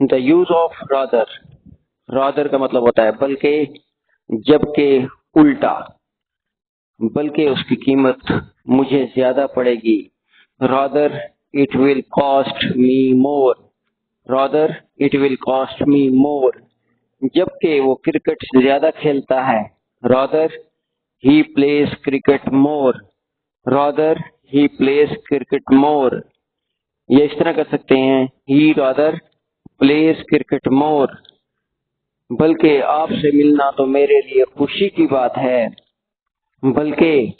The use of rather. Rather का मतलब होता है बल्कि, जबकि, उल्टा। बल्कि उसकी कीमत मुझे ज्यादा पड़ेगी। Rather it will cost me more. Rather it will cost me more. जबकि वो क्रिकेट ज्यादा खेलता है। Rather he plays cricket more. Rather he plays cricket more. ये इस तरह कर सकते हैं, he rather plays cricket more. बल्कि आपसे मिलना तो मेरे लिए खुशी की बात है। बल्कि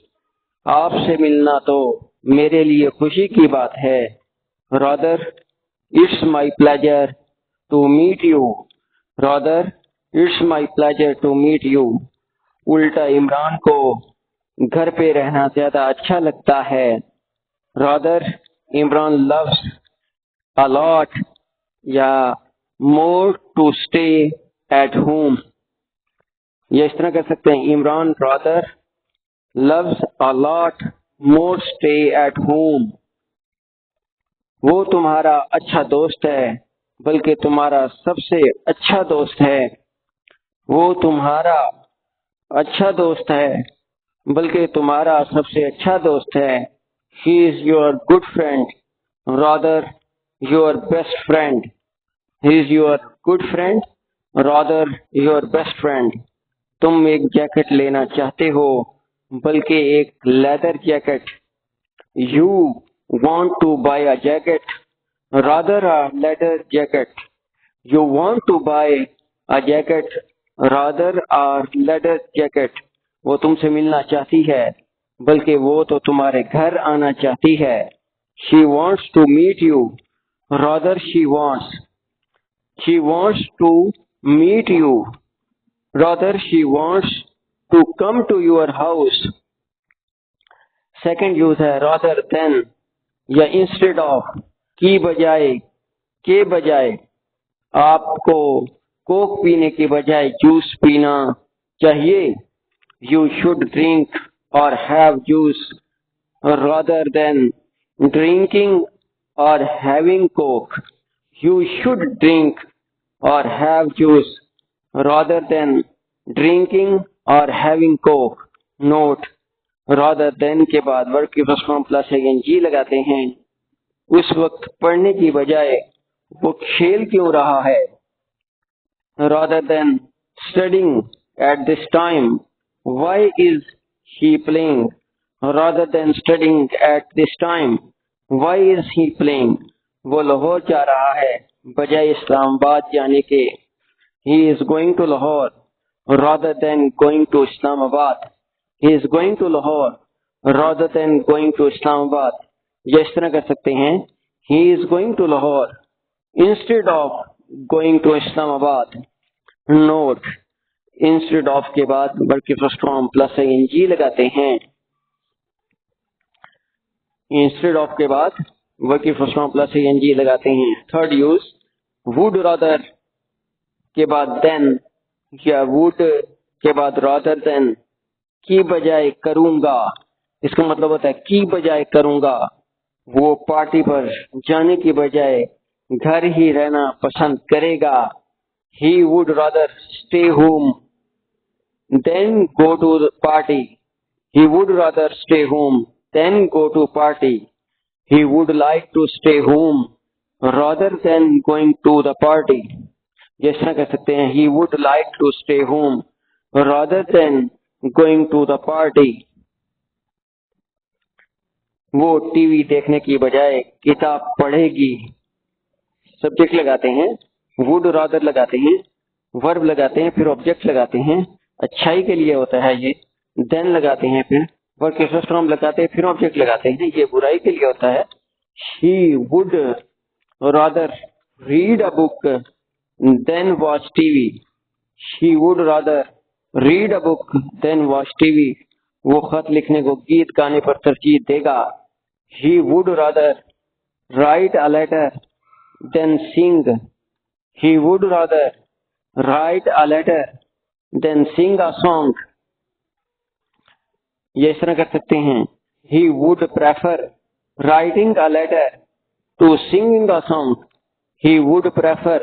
आपसे मिलना तो मेरे लिए खुशी की बात है। Rather it's my pleasure to meet you. Rather it's my pleasure to meet you. उल्टा इमरान को घर पे रहना ज्यादा अच्छा लगता है। Rather Imran loves a lot या more to stay at home। ये इस तरह कर सकते हैं, Imran rather loves a lot more stay at home। वो तुम्हारा अच्छा दोस्त है, बल्कि तुम्हारा सबसे अच्छा दोस्त है। वो तुम्हारा अच्छा दोस्त है, बल्कि तुम्हारा सबसे अच्छा दोस्त है। He is your good friend, rather your best friend। He is your good friend, rather your best friend। तुम एक जैकेट लेना चाहते हो, बल्कि एक leather jacket. You want to buy a jacket, rather a leather jacket। You want to buy a jacket, rather a leather jacket। वो तुमसे मिलना चाहती है, बल्कि वो तो तुम्हारे घर आना चाहती है। She wants to meet you, rather she wants to meet you, rather she wants to come to your house। Second use है rather than या instead of, की बजाय, के बजाय। आपको कोक पीने की बजाय जूस पीना चाहिए। You should drink or have juice rather than drinking or having coke। You should drink or have juice rather than drinking or having coke। Note, rather than के बाद वर्ब की फर्स्ट फॉर्म प्लस ing लगाते हैं। उस वक्त पढ़ने की बजाय वो खेल क्यों रहा है। Rather than studying at this time, why is he playing। Rather than studying at this time, why is he playing। वो लाहौर जा रहा है, बजाय इस्लामाबाद जाने के। He is going to Lahore rather than going to Islamabad। He is going to Lahore rather than going to Islamabad। ये इस तरह कर सकते हैं, He is going to Lahore instead of going to Islamabad। Note, instead of के बाद verb की first form plus ing लगाते हैं। Instead of के बाद वर्ब की फर्स्ट फॉर्म प्लस ing लगाते हैं। थर्ड यूज, would rather के बाद देन या वुड के बाद rather than की बजाय करूंगा। इसका मतलब होता है की बजाय करूंगा। वो पार्टी पर जाने की बजाय घर ही रहना पसंद करेगा। He would rather stay home than go to the party। He would rather stay home than go to party। He would like to stay home rather than going to the party। जिस तरह कह सकते हैं, he would like to stay home rather than going to the party। वो TV देखने की बजाय किताब पढ़ेगी। सब्जेक्ट लगाते हैं, would rather लगाते हैं, वर्ब लगाते हैं, फिर ऑब्जेक्ट लगाते हैं। अच्छाई के लिए होता है ये। देन लगाते हैं, फिर वर्ब के फर्स्ट फॉर्म लगाते हैं, फिर ऑब्जेक्ट लगाते हैं। ये बुराई के लिए होता है। She would rather read a book than watch TV। She would rather read a book than watch TV। वो खत लिखने को गीत गाने पर तरजीह देगा। He would rather write a letter than sing। He would rather write a letter than sing a song। ये इस तरह कर सकते हैं, He would prefer writing a letter to singing a song। He would prefer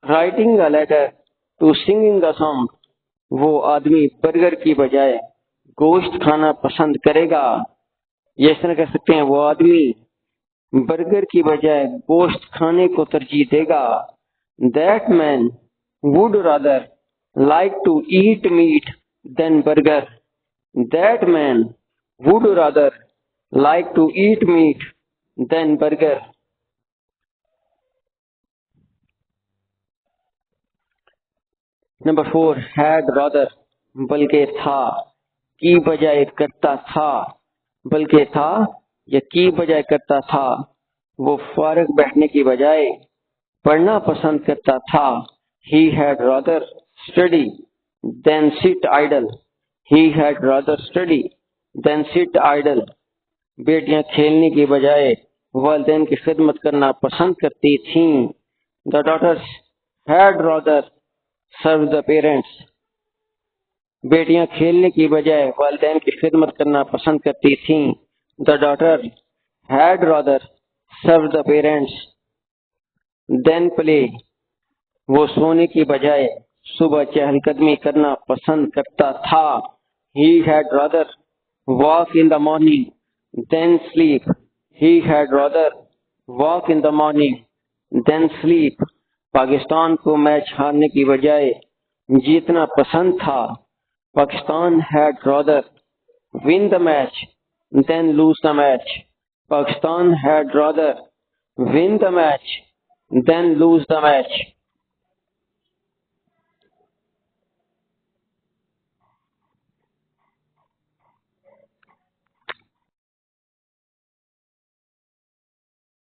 writing a letter to singing a song, वो आदमी burger की बजाय गोश्त खाना पसंद करेगा। ये इस तरह कह सकते हैं, वो आदमी बर्गर की बजाय गोश्त खाने को तरजीह देगा। That man would rather like to eat meat than burger. That man would rather like to eat meat than burger. Number 4, had rather, बल्कि था की बजाय करता था। बल्कि था या की बजाय करता था। वो फारग बैठने की बजाय पढ़ना पसंद करता था। He had rather study than sit idle. He had rather study than sit idle. बेटियां खेलने की बजाय वालिदैन की खिदमत करना पसंद करती थीं। The daughters had rather serve the parents. बेटियां खेलने की बजाय वालिदैन की खिदमत करना पसंद करती थीं। The daughter had rather serve the parents than play. वो सोने की बजाय सुबह चहलकदमी करना पसंद करता था। He had rather walk in the morning than sleep. He had rather walk in the morning than sleep. Pakistan को मैच हारने की बजाय जीतना पसंद था। Pakistan had rather win the match than lose the match. Pakistan had rather win the match than lose the match.